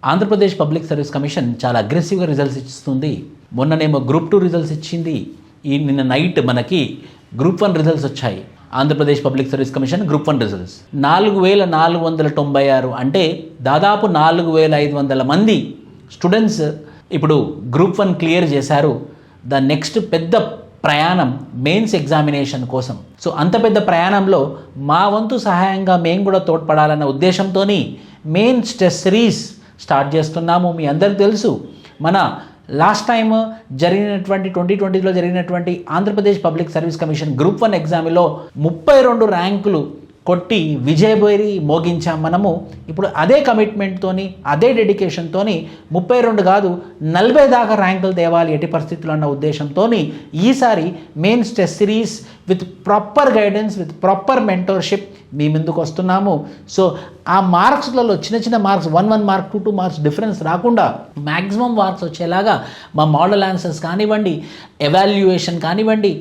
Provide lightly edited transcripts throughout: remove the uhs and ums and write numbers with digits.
Andhra Pradesh public service commission చాలా అగ్రెసివ్గా results ఇస్తుంది. మొన్ననేమో గ్రూప్ 2 రిజల్ట్స్ ఇచ్చింది. నిన్న నైట్ మనకి గ్రూప్ 1 రిజల్ట్స్ వచ్చాయి. Andhra Pradesh public service commission group 1 results 4496, అంటే దాదాపు 4500 మంది స్టూడెంట్స్ ఇప్పుడు గ్రూప్ 1 క్లియర్ చేశారు. ద నెక్స్ట్ పెద్ద ప్రయాణం మెయిన్స్ ఎగ్జామినేషన్ కోసం. సో అంత పెద్ద ప్రయాణంలో మా వంతు సహాయంగా మేము కూడా తోడ్పడాలన్న ఉద్దేశంతో మెయిన్స్ టెస్ట్ సిరీస్ స్టార్ట్ చేస్తున్నాము. మీ అందరికీ తెలుసు, మన లాస్ట్ టైం జరిగినటువంటి 2020లో జరిగినటువంటి Andhra Pradesh public service commission group 1 ఎగ్జామ్లో 32 ర్యాంకులు కొట్టి విజయభేరి మోగించాం మనము. ఇప్పుడు అదే కమిట్మెంట్తోని, అదే డెడికేషన్తోని 32 కాదు 40 దాకా ర్యాంకులు తేవాలి ఎట్టి పరిస్థితుల్లో అన్న ఉద్దేశంతో ఈసారి mains test series with proper guidance, with proper mentorship మీ ముందుకు వస్తున్నాము. సో ఆ మార్క్స్లలో చిన్న మార్క్స్ 1 మార్క్ 2 మార్క్స్ డిఫరెన్స్ రాకుండా మ్యాక్సిమం మార్క్స్ వచ్చేలాగా మా మోడల్ ఆన్సర్స్ కానివ్వండి, ఎవాల్యుయేషన్ కానివ్వండి,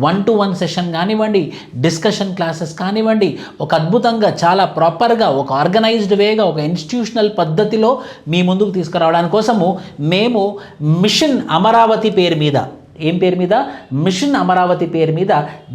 1-to-1 సెషన్ కానివ్వండి, డిస్కషన్ క్లాసెస్ కానివ్వండి, ఒక అద్భుతంగా చాలా ప్రాపర్గా ఒక ఆర్గనైజ్డ్ వేగా ఒక ఇన్స్టిట్యూషనల్ పద్ధతిలో మీ ముందుకు తీసుకురావడానికి కోసము మేము మిషన్ అమరావతి పేరు మీద, ఏం పేరు మీద, మిషన్ అమరావతి పేరు మీద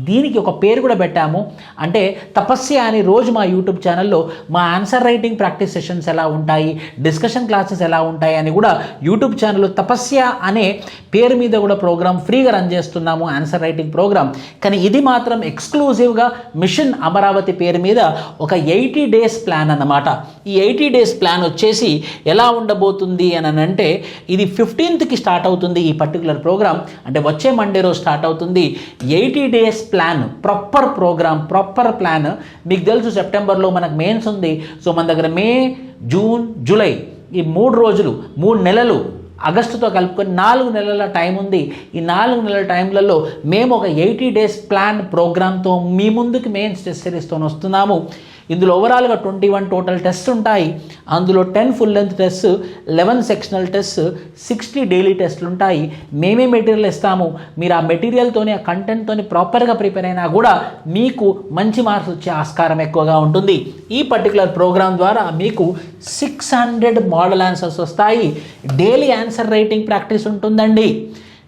దీనికి ఒక పేరు కూడా పెట్టాము. అంటే తపస్య అని రోజు మా యూట్యూబ్ ఛానల్లో మా ఆన్సర్ రైటింగ్ ప్రాక్టీస్ సెషన్స్ ఎలా ఉంటాయి, డిస్కషన్ క్లాసెస్ ఎలా ఉంటాయి అని కూడా యూట్యూబ్ ఛానల్లో తపస్య అనే పేరు మీద కూడా ప్రోగ్రామ్ ఫ్రీగా రన్ చేస్తున్నాము, ఆన్సర్ రైటింగ్ ప్రోగ్రామ్. కానీ ఇది మాత్రం ఎక్స్క్లూజివ్గా మిషన్ అమరావతి పేరు మీద ఒక 80 days ప్లాన్ అన్నమాట. ఈ 80 days ప్లాన్ వచ్చేసి ఎలా ఉండబోతుంది అని అంటే, ఇది 15th స్టార్ట్ అవుతుంది ఈ పర్టికులర్ ప్రోగ్రామ్. అంటే వచ్చే మండే రోజు స్టార్ట్ అవుతుంది. 80 days plan, proper program, proper plan. మీకు తెలుసు సెప్టెంబర్లో మనకు మెయిన్స్ ఉంది. సో మన దగ్గర మే, జూన్, జూలై ఈ 3 రోజులు, 3 నెలలు, ఆగస్టుతో కలుపుకొని 4 నెలల టైం ఉంది. ఈ 4 నెలల టైంలలో మేము ఒక 80 days ప్లాన్ ప్రోగ్రామ్తో మీ ముందుకు మెయిన్స్ టెస్ట్ సిరీస్తో వస్తున్నాము. ఇందులో ఓవరాల్గా 21 టోటల్ టెస్ట్ ఉంటాయి. అందులో 10 full length test, 11 sectional test, 60 daily టెస్ట్లు ఉంటాయి. మేమే మెటీరియల్ ఇస్తాము. మీరు ఆ మెటీరియల్తోని, ఆ కంటెంట్తోని ప్రాపర్గా ప్రిపేర్ అయినా కూడా మీకు మంచి మార్క్స్ వచ్చే ఆస్కారం ఎక్కువగా ఉంటుంది. ఈ పర్టికులర్ ప్రోగ్రామ్ ద్వారా మీకు 600 మోడల్ ఆన్సర్స్ వస్తాయి. డైలీ ఆన్సర్ రైటింగ్ ప్రాక్టీస్ ఉంటుందండి.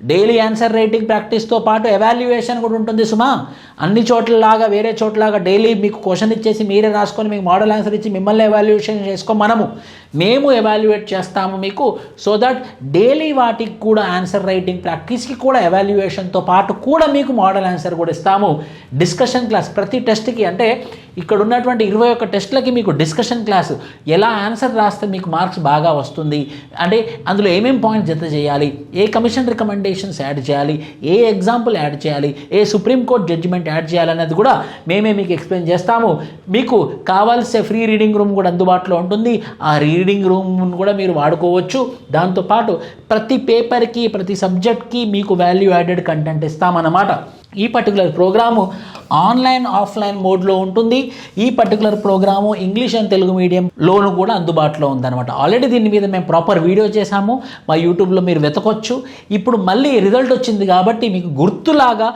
డైలీ ఆన్సర్ రైటింగ్ ప్రాక్టీస్తో పాటు ఎవాల్యుయేషన్ కూడా ఉంటుంది సుమా. అన్ని చోట్లలాగా, వేరే చోట్లలాగా డైలీ మీకు క్వశ్చన్ ఇచ్చేసి మీరే రాసుకొని మీకు మోడల్ ఆన్సర్ ఇచ్చి మిమ్మల్ని ఎవాల్యుయేషన్ మేము ఎవాల్యుయేట్ చేస్తాము మీకు. సో దట్ డైలీ వాటికి కూడా ఆన్సర్ రైటింగ్ ప్రాక్టీస్కి కూడా ఎవాల్యుయేషన్తో పాటు కూడా మీకు మోడల్ ఆన్సర్ కూడా ఇస్తాము. డిస్కషన్ క్లాస్ ప్రతి టెస్ట్కి, అంటే ఇక్కడ ఉన్నటువంటి 21 టెస్ట్లకి మీకు డిస్కషన్ క్లాసు, ఎలా ఆన్సర్ రాస్తే మీకు మార్క్స్ బాగా వస్తుంది, అంటే అందులో ఏమేం పాయింట్స్ జత చేయాలి, ఏ కమిషన్ రికమెండేషన్స్ యాడ్ చేయాలి, ఏ ఎగ్జాంపుల్ యాడ్ చేయాలి, ఏ సుప్రీంకోర్టు జడ్జిమెంట్ యాడ్ చేయాలనేది కూడా మేమే మీకు ఎక్స్ప్లెయిన్ చేస్తాము. మీకు కావాల్సే ఫ్రీ రీడింగ్ రూమ్ కూడా అందుబాటులో ఉంటుంది. ఆ రీడింగ్ రూమ్ కూడా మీరు వాడుకోవచ్చు. దాంతోపాటు ప్రతి పేపర్కి, ప్రతి సబ్జెక్ట్కి మీకు వాల్యూ యాడెడ్ కంటెంట్ ఇస్తామన్నమాట. ఈ పర్టికులర్ ప్రోగ్రాము ఆన్లైన్, ఆఫ్లైన్ మోడ్లో ఉంటుంది. ఈ particular program English and Telugu మీడియంలోను కూడా అందుబాటులో ఉందన్నమాట. ఆల్రెడీ దీని మీద మేము ప్రాపర్ వీడియో చేశాము, మా యూట్యూబ్లో మీరు వెతకొచ్చు. ఇప్పుడు మళ్ళీ రిజల్ట్ వచ్చింది కాబట్టి మీకు గుర్తులాగా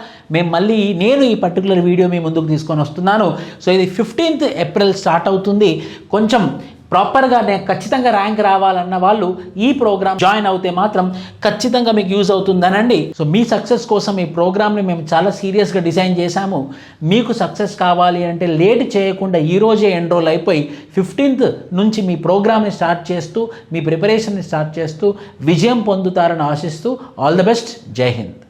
నేను ఈ పర్టికులర్ వీడియో మీ ముందుకు తీసుకొని వస్తున్నాను. సో ఇది 15th ఏప్రిల్ స్టార్ట్ అవుతుంది. కొంచెం ప్రాపర్గా ఖచ్చితంగా ర్యాంక్ రావాలన్న వాళ్ళు ఈ ప్రోగ్రామ్ జాయిన్ అవుతే మాత్రం ఖచ్చితంగా మీకు యూజ్ అవుతుందనండి. సో మీ సక్సెస్ కోసం ఈ ప్రోగ్రామ్ని మేము చాలా సీరియస్గా డిజైన్ చేశాము. మీకు సక్సెస్ కావాలి అంటే లేట్ చేయకుండా ఈరోజే ఎన్రోల్ అయిపోయి 15th నుంచి మీ ప్రోగ్రామ్ని స్టార్ట్ చేస్తూ, మీ ప్రిపరేషన్ని స్టార్ట్ చేస్తూ విజయం పొందుతారని ఆశిస్తూ ఆల్ ద బెస్ట్. జై హింద్.